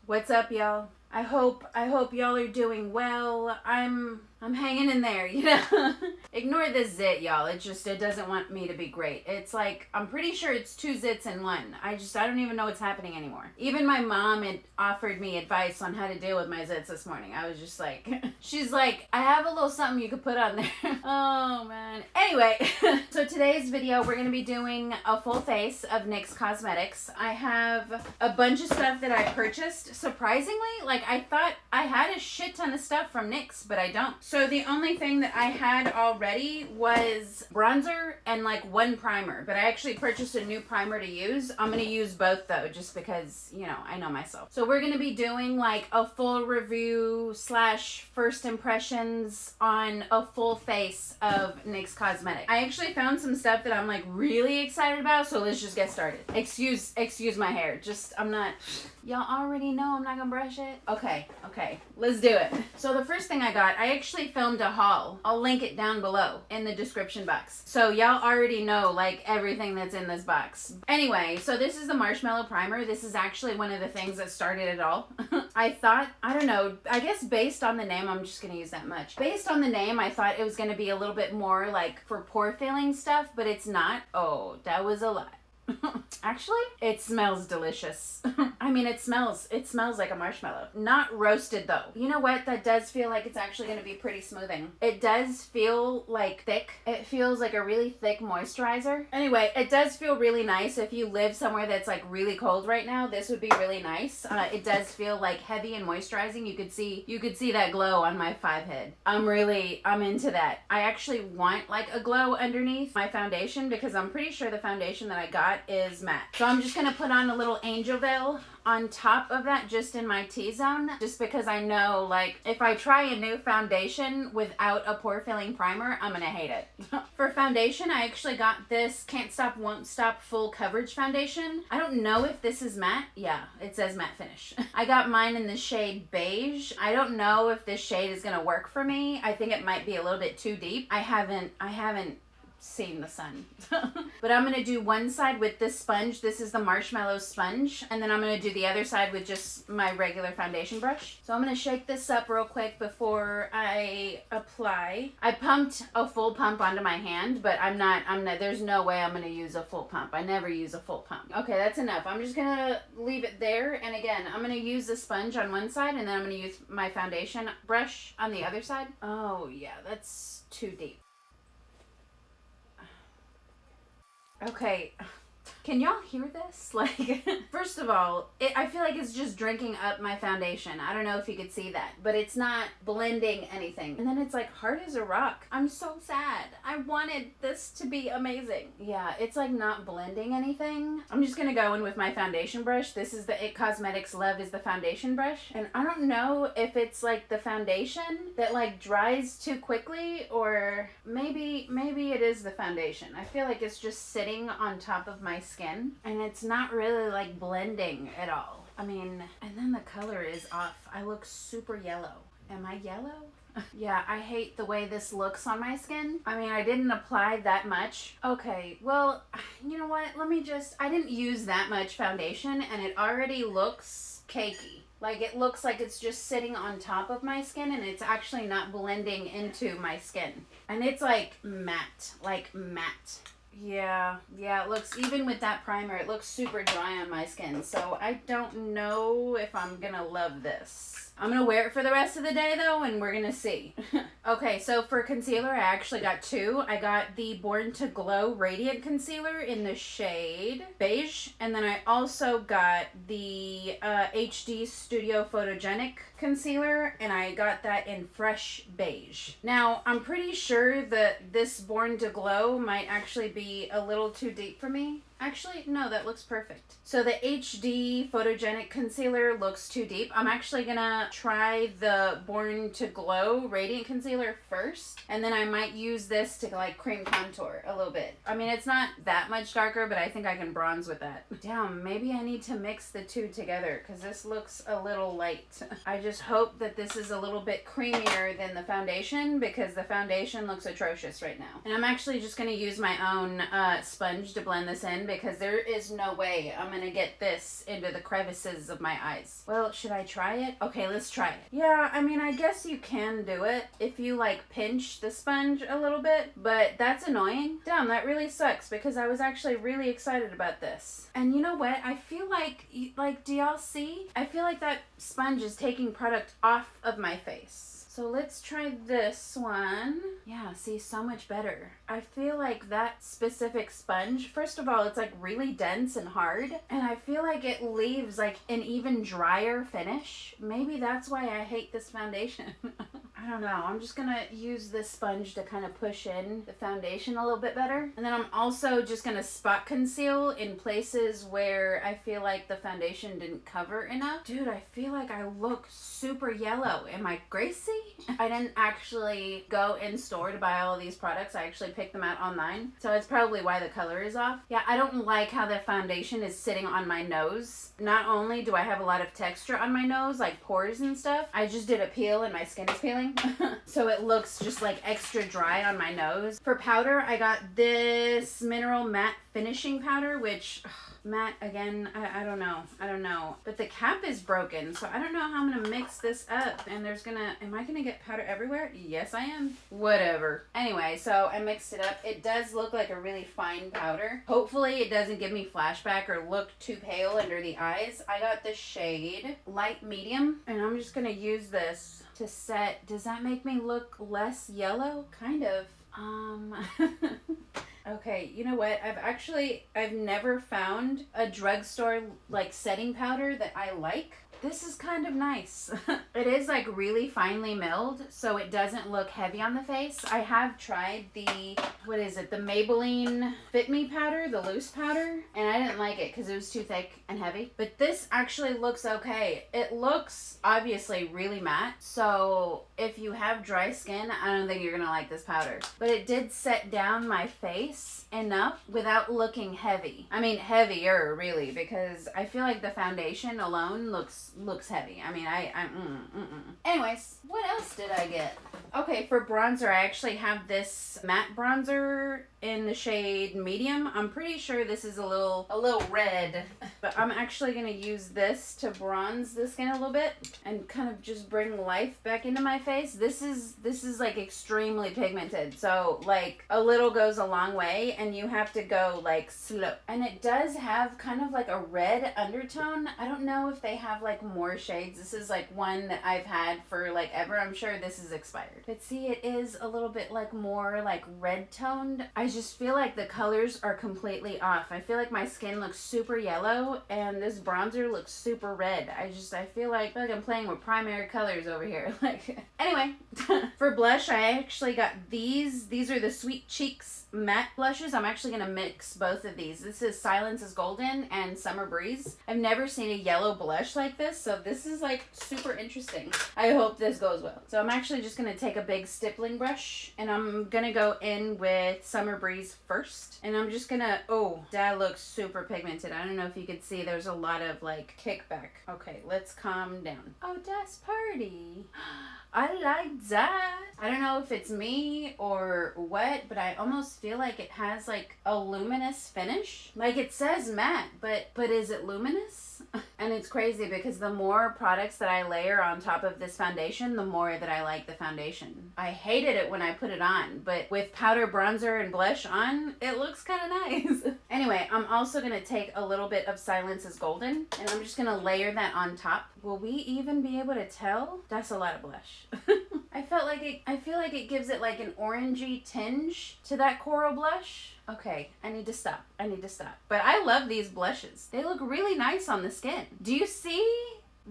What's up, y'all? I hope y'all are doing well. I'm hanging in there, you know. Ignore this zit, y'all. It doesn't want me to be great. It's like, I'm pretty sure it's 2 zits in 1. I don't even know what's happening anymore. Even my mom had offered me advice on how to deal with my zits this morning. I was just like, she's like, I have a little something you could put on there. Oh man. Anyway, so today's video, we're gonna be doing a full face of NYX Cosmetics. I have a bunch of stuff that I purchased. Surprisingly, like I thought I had a shit ton of stuff from NYX, but I don't. So the only thing that I had already was bronzer and like 1 primer, but I actually purchased a new primer to use. I'm going to use both though, just because, you know, I know myself. So we're going to be doing like a full review / first impressions on a full face of NYX Cosmetics. I actually found some stuff that I'm like really excited about, so let's just get started. Excuse my hair. Y'all already know I'm not going to brush it. Okay, let's do it. So the first thing I got, I actually filmed a haul. I'll link it down below in the description box. So y'all already know like everything that's in this box. Anyway, so this is the Marshmallow Primer. This is actually one of the things that started it all. I thought, I don't know, I guess based on the name, I'm just going to use that much. Based on the name, I thought it was going to be a little bit more like for pore filling stuff, but it's not. Oh, that was a lie. Actually, it smells delicious. I mean, it smells like a marshmallow. Not roasted though. You know what? That does feel like it's actually going to be pretty smoothing. It does feel like thick. It feels like a really thick moisturizer. Anyway, it does feel really nice. If you live somewhere that's like really cold right now, this would be really nice. It does feel like heavy and moisturizing. You could see that glow on my 5 head. I'm into that. I actually want like a glow underneath my foundation because I'm pretty sure the foundation that I got is matte. So I'm just gonna put on a little angel veil on top of that just in my T-zone, just because I know like if I try a new foundation without a pore filling primer, I'm gonna hate it. For foundation, I actually got this Can't Stop Won't Stop Full Coverage Foundation. I don't know if this is matte. Yeah, it says matte finish. I got mine in the shade Beige. I don't know if this shade is gonna work for me. I think it might be a little bit too deep. I haven't seen the sun. But I'm gonna do one side with this sponge. This is the Marshmallow sponge, and then I'm gonna do the other side with just my regular foundation brush. So I'm gonna shake this up real quick before I apply. I pumped a full pump onto my hand, but I'm not, there's no way I'm gonna use a full pump. I never use a full pump. Okay, that's enough. I'm just gonna leave it there, and again, I'm gonna use the sponge on one side, and then I'm gonna use my foundation brush on the other side. Oh yeah, that's too deep. Okay, can y'all hear this? Like, first of all, I feel like it's just drinking up my foundation. I don't know if you could see that, but it's not blending anything. And then it's like hard as a rock. I'm so sad. I wanted this to be amazing. Yeah, it's like not blending anything. I'm just gonna go in with my foundation brush. This is the It Cosmetics Love is the foundation brush. And I don't know if it's like the foundation that like dries too quickly, or maybe it is the foundation. I feel like it's just sitting on top of my skin and it's not really like blending at all. I mean, and then the color is off. I look super yellow. Am I yellow? Yeah, I hate the way this looks on my skin. I mean, I didn't apply that much. Okay, well, you know what? I didn't use that much foundation and it already looks cakey. Like, it looks like it's just sitting on top of my skin and it's actually not blending into my skin. And it's like matte. Yeah, it looks, even with that primer, it looks super dry on my skin. So I don't know if I'm gonna love this. I'm gonna wear it for the rest of the day though, and we're gonna see. Okay, so for concealer, I actually got 2. I got the Born to Glow Radiant Concealer in the shade Beige, and then I also got the HD Studio Photogenic Concealer, and I got that in Fresh Beige. Now, I'm pretty sure that this Born to Glow might actually be a little too deep for me. Actually, no, that looks perfect. So the HD Photogenic Concealer looks too deep. I'm actually gonna try the Born to Glow Radiant Concealer first, and then I might use this to like cream contour a little bit. I mean, it's not that much darker, but I think I can bronze with that. Damn, maybe I need to mix the two together because this looks a little light. I just hope that this is a little bit creamier than the foundation because the foundation looks atrocious right now. And I'm actually just gonna use my own sponge to blend this in because there is no way I'm gonna get this into the crevices of my eyes. Well, should I try it? Okay, let's try it. Yeah, I mean, I guess you can do it if you like pinch the sponge a little bit, but that's annoying. Damn, that really sucks because I was actually really excited about this. And you know what? I feel like, do y'all see? I feel like that sponge is taking product off of my face. So let's try this one. Yeah, see, so much better. I feel like that specific sponge, first of all, it's like really dense and hard. And I feel like it leaves like an even drier finish. Maybe that's why I hate this foundation. I don't know. I'm just gonna use this sponge to kind of push in the foundation a little bit better. And then I'm also just gonna spot conceal in places where I feel like the foundation didn't cover enough. Dude, I feel like I look super yellow. Am I Gracie? I didn't actually go in store to buy all of these products. I actually picked them out online. So it's probably why the color is off. Yeah, I don't like how the foundation is sitting on my nose. Not only do I have a lot of texture on my nose, like pores and stuff, I just did a peel and my skin is peeling. So it looks just like extra dry on my nose. For powder, I got this Mineral Matte Finishing Powder, which... matte again, I don't know, but the cap is broken, so I don't know how I'm gonna mix this up. And am I gonna get powder everywhere? Yes, I am. Whatever. Anyway, so I mixed it up. It does look like a really fine powder. Hopefully it doesn't give me flashback or look too pale under the eyes. I got the shade Light Medium, and I'm just gonna use this to set. Does that make me look less yellow? Kind of. Okay, you know what? I've never found a drugstore like setting powder that I like. This is kind of nice. It is like really finely milled, so it doesn't look heavy on the face. I have tried the Maybelline Fit Me powder, the loose powder, and I didn't like it because it was too thick and heavy. But this actually looks okay. It looks obviously really matte, so if you have dry skin, I don't think you're gonna like this powder. But it did set down my face enough without looking heavy. I mean, heavier really, because I feel like the foundation alone looks heavy. I mean, Anyways, what else did I get? Okay, for bronzer, I actually have this matte bronzer in the shade Medium. I'm pretty sure this is a little red, but I'm actually gonna use this to bronze the skin a little bit and kind of just bring life back into my face. This is like extremely pigmented, so like a little goes a long way, and you have to go like slow. And it does have kind of like a red undertone. I don't know if they have like more shades. This is like one that I've had for like ever. I'm sure this is expired. But see, it is a little bit like more like red toned. I just feel like the colors are completely off. I feel like my skin looks super yellow and this bronzer looks super red. I feel like I'm playing with primary colors over here. Like, anyway, for blush, I actually got these. These are the Sweet Cheeks matte blushes. I'm actually gonna mix both of these. This is Silence is Golden and Summer Breeze. I've never seen a yellow blush like this, so this is like super interesting. I hope this goes well. So I'm actually just gonna take a big stippling brush and I'm gonna go in with Summer Breeze first. And I'm just gonna, oh, that looks super pigmented. I don't know if you could see, there's a lot of like kickback. Okay, let's calm down. Oh, that's party. I like that. I don't know if it's me or what, but I almost feel like it has like a luminous finish. Like it says matte, but is it luminous? And it's crazy because the more products that I layer on top of this foundation, the more that I like the foundation. I hated it when I put it on, but with powder, bronzer, and blush on, it looks kind of nice. Anyway, I'm also going to take a little bit of Silence is Golden, and I'm just going to layer that on top. Will we even be able to tell? That's a lot of blush. I feel like it gives it like an orangey tinge to that coral blush. Okay, I need to stop. But I love these blushes. They look really nice on the skin. Do you see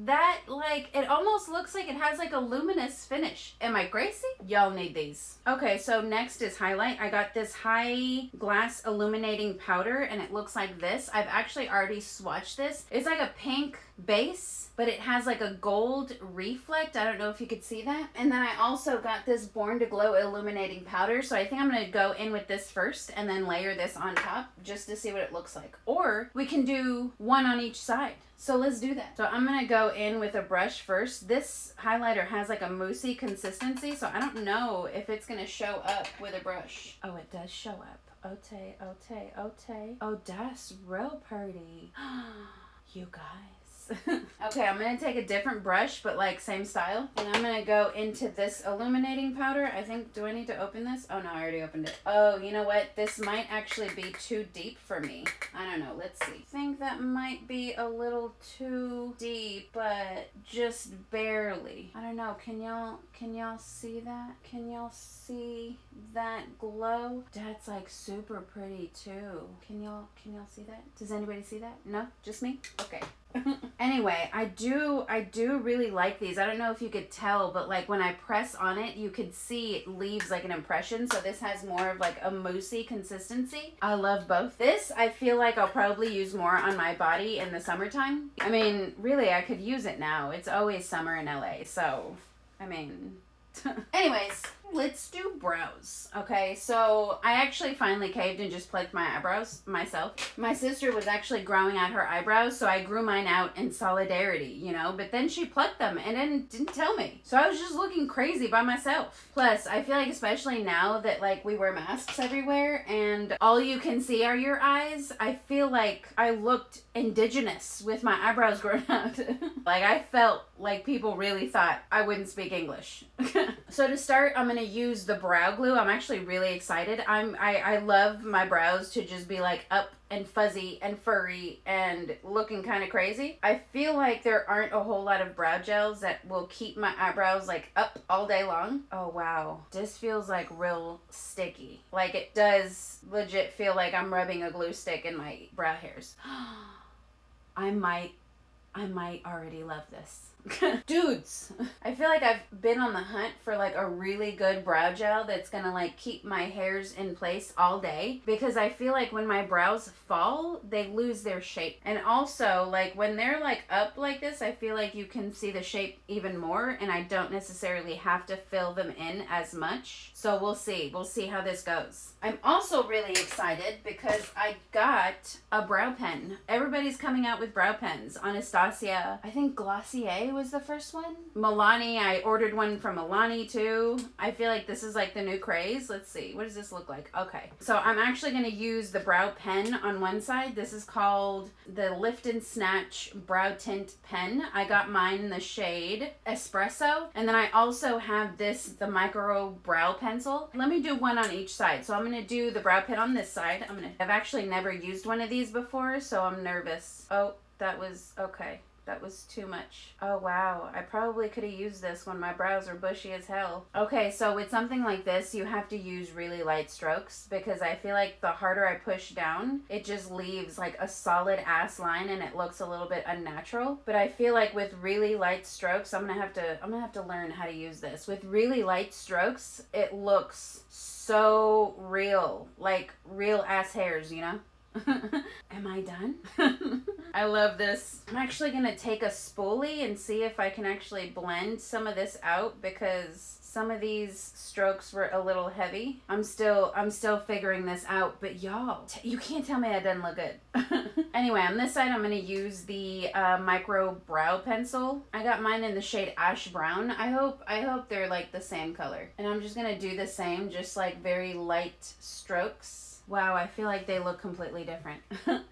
that? Like, it almost looks like it has like a luminous finish. Am I crazy? Y'all need these. Okay, so next is highlight. I got this High Glass Illuminating Powder, and it looks like this. I've actually already swatched this. It's like a pink base, but it has like a gold reflect. I don't know if you could see that. And then I also got this Born to Glow Illuminating Powder, so I think I'm gonna go in with this first and then layer this on top just to see what it looks like. Or we can do one on each side. So let's do that. So I'm gonna go in with a brush first. This highlighter has like a moussey consistency, so I don't know if it's gonna show up with a brush. Oh, it does show up. Ote, ote, ote. Oh, that's real pretty. You guys. Okay, I'm going to take a different brush, but like same style. And I'm going to go into this illuminating powder. I think, do I need to open this? Oh no, I already opened it. Oh, you know what? This might actually be too deep for me. I don't know. Let's see. I think that might be a little too deep, but just barely. I don't know. Can y'all see that? Can y'all see that glow? That's like super pretty too. Can y'all see that? Does anybody see that? No? Just me? Okay. Anyway, I do really like these. I don't know if you could tell, but like when I press on it, you could see it leaves like an impression. So this has more of like a moussey consistency. I love both. This, I feel like I'll probably use more on my body in the summertime. I mean, really, I could use it now. It's always summer in LA. So, I mean... Anyways, let's do brows. Okay, so I actually finally caved and just plucked my eyebrows myself. My sister was actually growing out her eyebrows, so I grew mine out in solidarity, you know, but then she plucked them and then didn't tell me. So I was just looking crazy by myself. Plus, I feel like especially now that like we wear masks everywhere and all you can see are your eyes, I feel like I looked indigenous with my eyebrows grown out. Like I felt like people really thought I wouldn't speak English. So to start, I'm going to use the brow glue. I'm actually really excited. I love my brows to just be like up and fuzzy and furry and looking kind of crazy. I feel like there aren't a whole lot of brow gels that will keep my eyebrows like up all day long. Oh wow, this feels like real sticky. Like it does legit feel like I'm rubbing a glue stick in my brow hairs. I might already love this. Dudes, I feel like I've been on the hunt for like a really good brow gel that's gonna like keep my hairs in place all day, because I feel like when my brows fall, they lose their shape. And also like when they're like up like this, I feel like you can see the shape even more, and I don't necessarily have to fill them in as much. So we'll see how this goes. I'm also really excited because I got a brow pen. Everybody's coming out with brow pens. Anastasia, I think Glossier was the first one. Milani, I ordered one from Milani too. I feel like this is like the new craze. Let's see, what does this look like? Okay, so I'm actually going to use the brow pen on one side. This is called the Lift and Snatch Brow Tint Pen. I got mine in the shade Espresso. And then I also have the micro brow pencil. Let me do one on each side. So I'm going to do the brow pen on this side. I've actually never used one of these before, so I'm nervous. Oh, that was okay. That was too much. Oh wow, I probably could have used this when my brows are bushy as hell. Okay, so with something like this, you have to use really light strokes, because I feel like the harder I push down, it just leaves like a solid ass line and it looks a little bit unnatural. But I feel like with really light strokes, I'm gonna have to learn how to use this. With really light strokes, it looks so real, like real ass hairs, you know? Am I done? I love this. I'm actually gonna take a spoolie and see if I can actually blend some of this out, because some of these strokes were a little heavy. I'm still figuring this out, but y'all, you can't tell me that doesn't look good. Anyway, on this side, I'm gonna use the micro brow pencil. I got mine in the shade Ash Brown. I hope they're like the same color. And I'm just gonna do the same, just like very light strokes. Wow, I feel like they look completely different.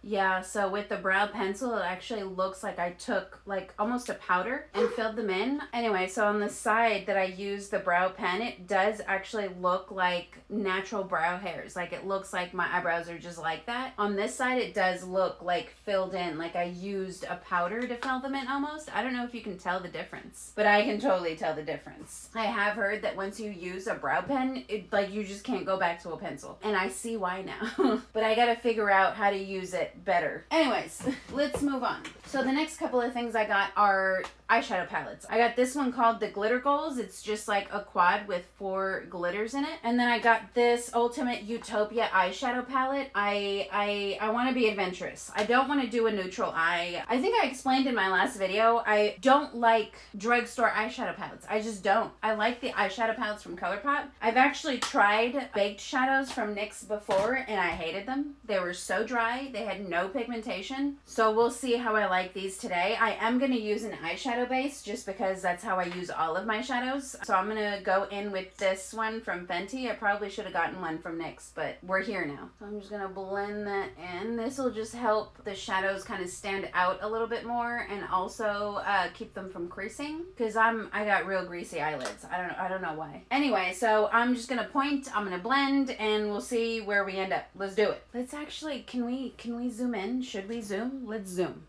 Yeah, so with the brow pencil, it actually looks like I took like almost a powder and filled them in. Anyway, so on the side that I use the brow pen, it does actually look like natural brow hairs. Like it looks like my eyebrows are just like that. On this side, it does look like filled in, like I used a powder to fill them in almost. I don't know if you can tell the difference, but I can totally tell the difference. I have heard that once you use a brow pen, it like you just can't go back to a pencil. And I see why now. But I gotta figure out how to use it better. Anyways, let's move on. So the next couple of things I got are eyeshadow palettes. I got this one called the Glitter Goals. It's just like a quad with 4 glitters in it. And then I got this Ultimate Utopia eyeshadow palette. I want to be adventurous. I don't want to do a neutral eye. I think I explained in my last video, I don't like drugstore eyeshadow palettes. I just don't. I like the eyeshadow palettes from ColourPop. I've actually tried baked shadows from NYX before, before and I hated them. They were so dry. They had no pigmentation. So we'll see how I like these today. I am going to use an eyeshadow base just because that's how I use all of my shadows. So I'm going to go in with this one from Fenty. I probably should have gotten one from NYX, but we're here now. So I'm just going to blend that in. This will just help the shadows kind of stand out a little bit more and also keep them from creasing because I got real greasy eyelids. I don't know why. Anyway, so I'm just going to point, I'm going to blend, and we'll see where we end up. Let's do it. Let's actually, can we zoom in? Should we zoom? Let's zoom.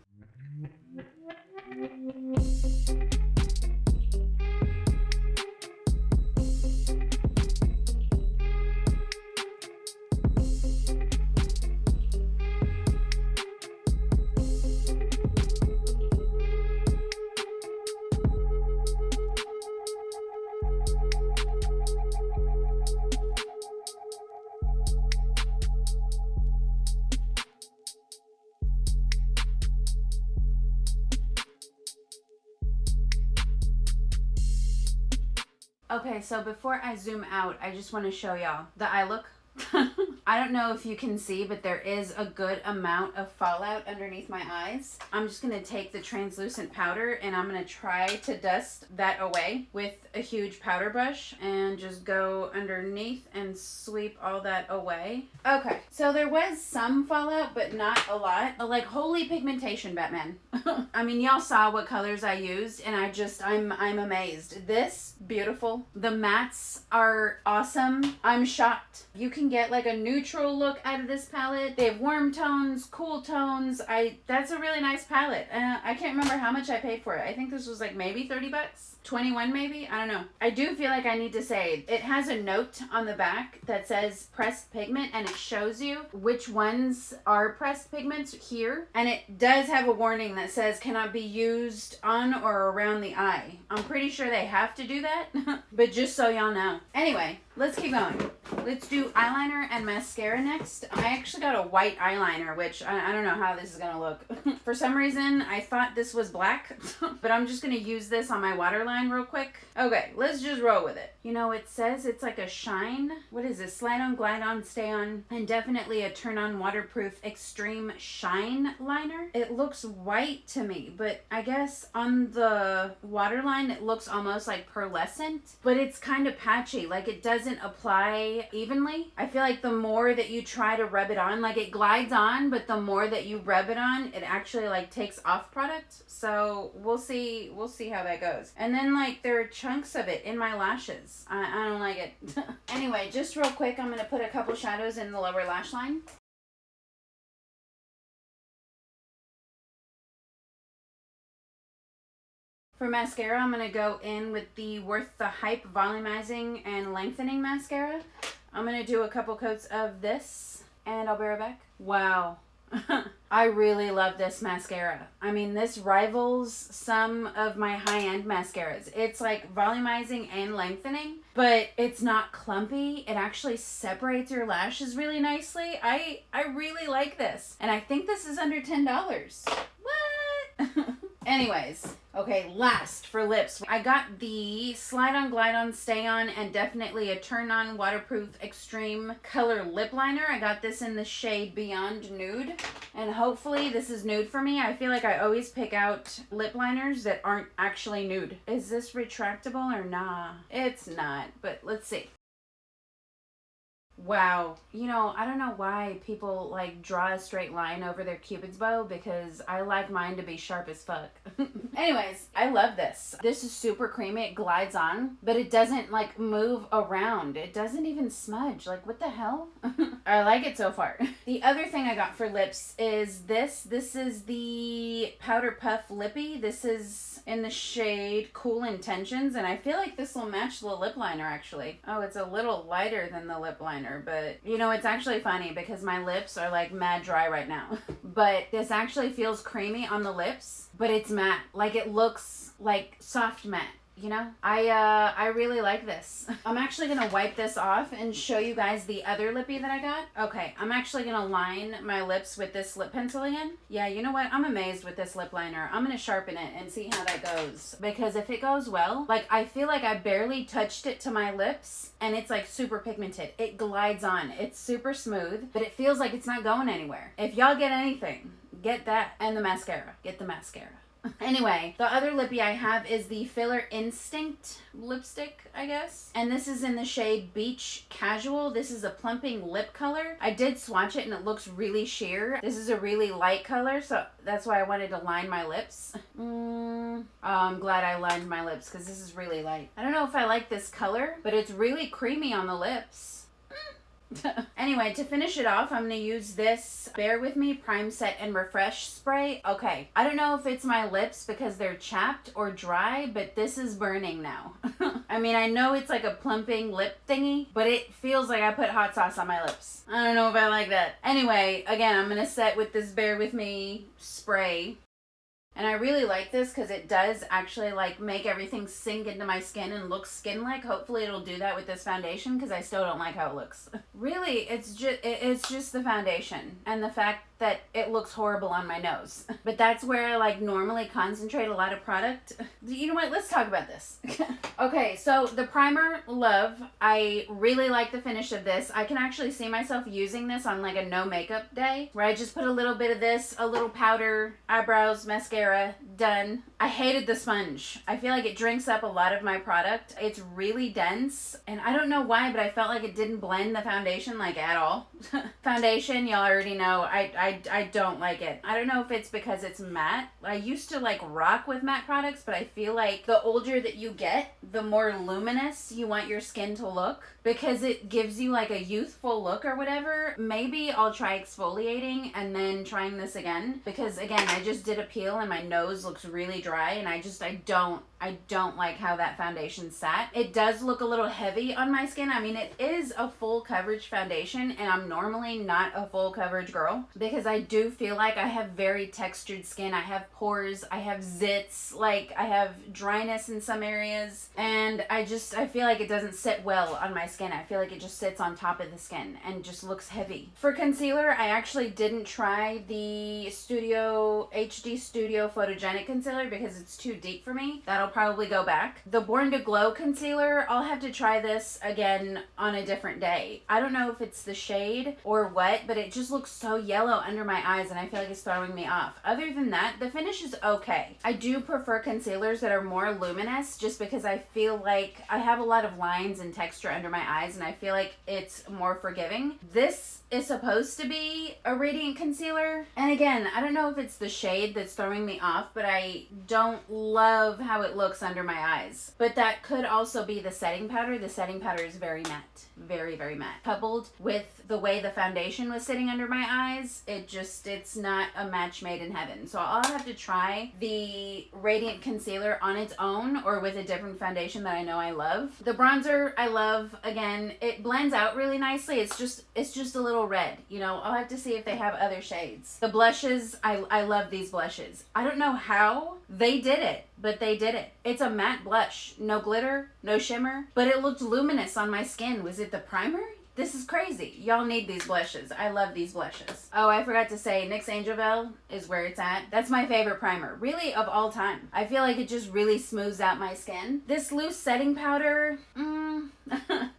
Okay, so before I zoom out, I just want to show y'all the eye look. I don't know if you can see, but there is a good amount of fallout underneath my eyes. I'm just going to take the translucent powder and I'm going to try to dust that away with a huge powder brush and just go underneath and sweep all that away. Okay, so there was some fallout, but not a lot. Like, holy pigmentation, Batman. I mean, y'all saw what colors I used and I'm amazed. This, beautiful. The mattes are awesome. I'm shocked. You can get like a neutral look out of this palette. They have warm tones, cool tones. That's a really nice palette. I can't remember how much I paid for it. I think this was like maybe 30 bucks. 21 maybe? I don't know. I do feel like I need to say it has a note on the back that says pressed pigment and it shows you which ones are pressed pigments here. And it does have a warning that says cannot be used on or around the eye. I'm pretty sure they have to do that, but just so y'all know. Anyway, let's keep going. Let's do eyeliner and mascara next. I actually got a white eyeliner, which I don't know how this is gonna look. For some reason, I thought this was black, but I'm just gonna use this on my waterline real quick. Okay, let's just roll with it. You know, it says it's like a shine. What is this? Slide on, glide on, stay on, and definitely a turn on waterproof extreme shine liner. It looks white to me, but I guess on the waterline, it looks almost like pearlescent, but it's kind of patchy. Like, it doesn't apply evenly. I feel like the more that you try to rub it on, like, it glides on, but the more that you rub it on, it actually like takes off product. So we'll see how that goes. And then like there are chunks of it in my lashes. I don't like it. Anyway, just real quick, I'm gonna put a couple shadows in the lower lash line. For mascara, I'm going to go in with the Worth the Hype Volumizing and Lengthening Mascara. I'm going to do a couple coats of this, and I'll be right back. Wow. I really love this mascara. I mean, this rivals some of my high-end mascaras. It's like volumizing and lengthening, but it's not clumpy. It actually separates your lashes really nicely. I really like this. And I think this is under $10. What? Anyways, okay, last for lips. I got the Slide On, Glide On, Stay On, and definitely a Turn On Waterproof Extreme Color Lip Liner. I got this in the shade Beyond Nude, and hopefully this is nude for me. I feel like I always pick out lip liners that aren't actually nude. Is this retractable or nah? It's not, but let's see. Wow. You know, I don't know why people like draw a straight line over their Cupid's bow because I like mine to be sharp as fuck. Anyways, I love this. This is super creamy. It glides on, but it doesn't like move around. It doesn't even smudge. Like, what the hell? I like it so far. The other thing I got for lips is this. This is the Powder Puff Lippie. This is in the shade Cool Intentions, and I feel like this will match the lip liner actually. Oh, it's a little lighter than the lip liner, but you know, it's actually funny because my lips are like mad dry right now. But this actually feels creamy on the lips, but it's matte. Like, it looks like soft matte. you know, I really like this. I'm actually gonna wipe this off and show you guys the other lippy that I got. Okay, I'm actually gonna line my lips with this lip pencil again. Yeah, you know what? I'm amazed with this lip liner. I'm gonna sharpen it and see how that goes. Because if it goes well, like I feel like I barely touched it to my lips and it's like super pigmented. It glides on. It's super smooth, but it feels like it's not going anywhere. If y'all get anything, get that and the mascara. Get the mascara. Anyway, the other lippy I have is the Filler Instinct lipstick, I guess. And this is in the shade Beach Casual. This is a plumping lip color. I did swatch it and it looks really sheer. This is a really light color, so that's why I wanted to line my lips. Oh, I'm glad I lined my lips because this is really light. I don't know if I like this color, but it's really creamy on the lips. Anyway, to finish it off, I'm going to use this Bear With Me Prime Set and Refresh spray. Okay, I don't know if it's my lips because they're chapped or dry, but this is burning now. I mean, I know it's like a plumping lip thingy, but it feels like I put hot sauce on my lips. I don't know if I like that. Anyway, again, I'm going to set with this Bear With Me spray. And I really like this because it does actually like make everything sink into my skin and look skin-like. Hopefully it'll do that with this foundation because I still don't like how it looks. Really, it's just the foundation and the fact that it looks horrible on my nose. But that's where I like normally concentrate a lot of product. You know what? Let's talk about this. Okay, so the primer, love. I really like the finish of this. I can actually see myself using this on like a no makeup day where I just put a little bit of this, a little powder, eyebrows, mascara, done. I hated the sponge. I feel like it drinks up a lot of my product. It's really dense and I don't know why, but I felt like it didn't blend the foundation like at all. Foundation, y'all already know, I don't like it. I don't know if it's because it's matte. I used to like rock with matte products, but I feel like the older that you get, the more luminous you want your skin to look because it gives you like a youthful look or whatever. Maybe I'll try exfoliating and then trying this again because again, I just did a peel and my nose looks really dry and I don't like how that foundation sat. It does look a little heavy on my skin. I mean, it is a full coverage foundation and I'm normally not a full coverage girl because I do feel like I have very textured skin. I have pores, I have zits, like I have dryness in some areas and I feel like it doesn't sit well on my skin. I feel like it just sits on top of the skin and just looks heavy. For concealer, I actually didn't try the HD Studio Photogenic Concealer because it's too deep for me. That'll probably go back. The Born to Glow concealer, I'll have to try this again on a different day. I don't know if it's the shade or what, but it just looks so yellow under my eyes and I feel like it's throwing me off. Other than that, the finish is okay. I do prefer concealers that are more luminous just because I feel like I have a lot of lines and texture under my eyes and I feel like it's more forgiving. This is supposed to be a radiant concealer. And again, I don't know if it's the shade that's throwing me off, but I don't love how it looks under my eyes. But that could also be the setting powder. The setting powder is very matte. Very, very matte. Coupled with the way the foundation was sitting under my eyes, it's not a match made in heaven. So I'll have to try the radiant concealer on its own or with a different foundation that I know I love. The bronzer I love. Again, it blends out really nicely. It's just a little red, you know. I'll have to see if they have other shades. The blushes, I love these blushes. I don't know how they did it, but they did it. It's a matte blush, no glitter, no shimmer, but it looked luminous on my skin. Was it the primer? This is crazy. Y'all need these blushes. I love these blushes. Oh, I forgot to say, NYX Angel Veil is where it's at. That's my favorite primer, really, of all time. I feel like it just really smooths out my skin. This loose setting powder,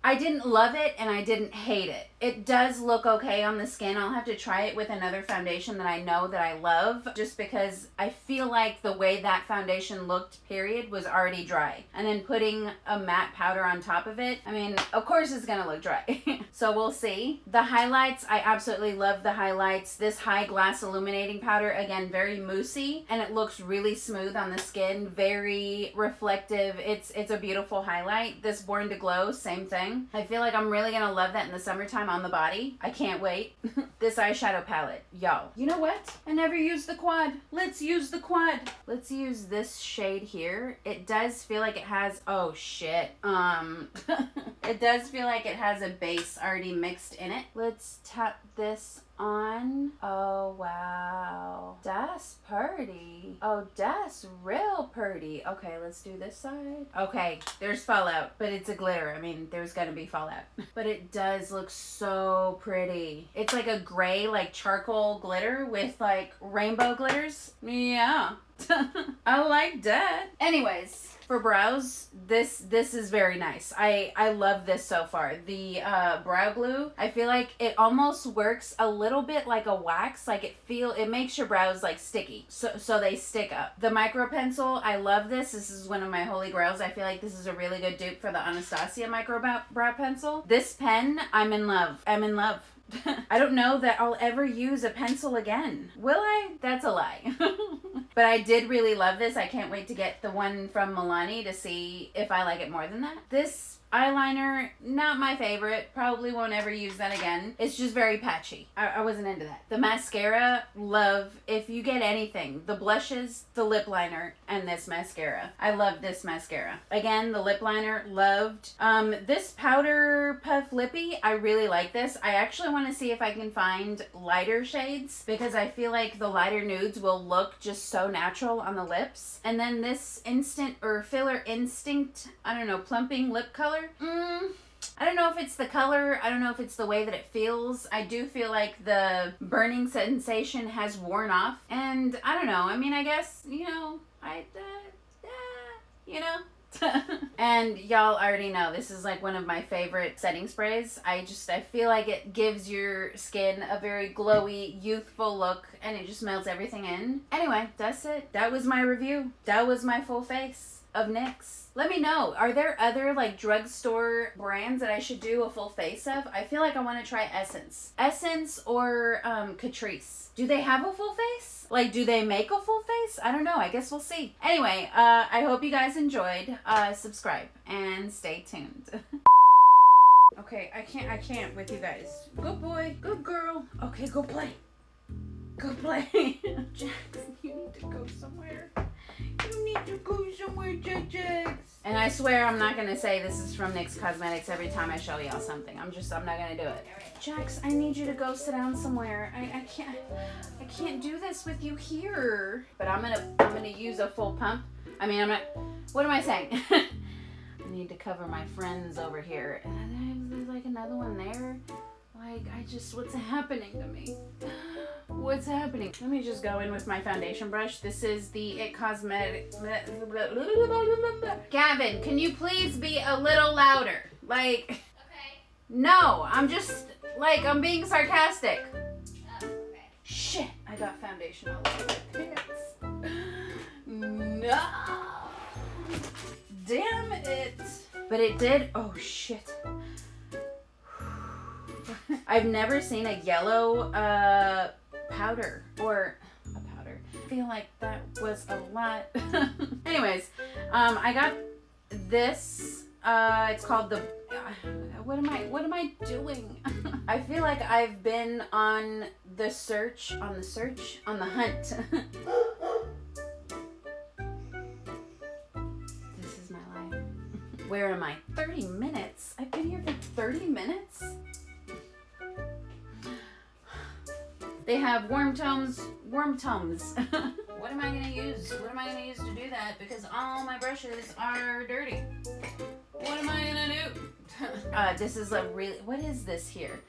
I didn't love it and I didn't hate it. It does look okay on the skin. I'll have to try it with another foundation that I know that I love just because I feel like the way that foundation looked, period, was already dry. And then putting a matte powder on top of it, I mean, of course it's gonna look dry. So we'll see. The highlights, I absolutely love the highlights. This High Glass Illuminating Powder, again, very moussey and it looks really smooth on the skin, very reflective. It's a beautiful highlight. This Born to Glow, same thing. I feel like I'm really gonna love that in the summertime on the body. I can't wait. This eyeshadow palette, y'all. You know what? I never used the quad. Let's use the quad. Let's use this shade here. It does feel like it has, oh shit. It does feel like it has a base already mixed in it. Let's tap this on. Oh, wow. That's pretty. Oh, that's real pretty. Okay, let's do this side. Okay, there's fallout, but it's a glitter. I mean, there's gonna be fallout. But it does look so pretty. It's like a gray, like charcoal glitter with like rainbow glitters. Yeah. I like that. Anyways, for brows, this is very nice. I love this so far. The brow glue, I feel like it almost works a little bit like a wax. Like it makes your brows like sticky, so they stick up. The micro pencil, I love this. This is one of my holy grails. I feel like this is a really good dupe for the Anastasia micro brow pencil. This pen, I'm in love. I'm in love. I don't know that I'll ever use a pencil again. Will I? That's a lie. But I did really love this. I can't wait to get the one from Milani to see if I like it more than that. This eyeliner, not my favorite. Probably won't ever use that again. It's just very patchy. I wasn't into that. The mascara, love. If you get anything, the blushes, the lip liner, and this mascara. I love this mascara. Again, the lip liner, loved. This powder puff lippy, I really like this. I actually want to see if I can find lighter shades because I feel like the lighter nudes will look just so natural on the lips. And then this Filler Instinct, I don't know, plumping lip color. I don't know if it's the color. I don't know if it's the way that it feels. I do feel like the burning sensation has worn off. And I don't know. I mean, I guess, you know, you know. And y'all already know this is like one of my favorite setting sprays. I feel like it gives your skin a very glowy, youthful look, and it just melts everything in. Anyway, that's it. That was my review. That was my full face of NYX. Let me know, are there other like drugstore brands that I should do a full face of? I feel like I want to try Essence or Catrice. Do they have a full face? Like, do they make a full face? I don't know. I guess we'll see. Anyway, I hope you guys enjoyed. Subscribe and stay tuned. Okay, I can't with you guys. Good boy, good girl. Okay, go play. Go play. Jackson, you need to go somewhere. You need to go somewhere, Jax. And I swear I'm not gonna say this is from NYX Cosmetics every time I show y'all something. I'm not gonna do it. Jax, I need you to go sit down somewhere. I can't do this with you here. But I'm gonna use a full pump. I mean, what am I saying? I need to cover my friends over here. And there's like another one there. Like, what's happening to me? What's happening? Let me just go in with my foundation brush. This is the It Cosmetics. Gavin, can you please be a little louder? Like, okay. No, I'm being sarcastic. Oh, okay. Shit, I got foundation all over my pants. No. Damn it. But it did. Oh, shit. I've never seen a yellow powder or a powder. I feel like that was a lot. Anyways, I got this. It's called the. What am I doing? I feel like I've been on the hunt. This is my life. Where am I? 30 minutes? I've been here for 30 minutes? They have worm tones. What am I gonna use? What am I gonna use to do that? Because all my brushes are dirty. What am I gonna do? This is what is this here?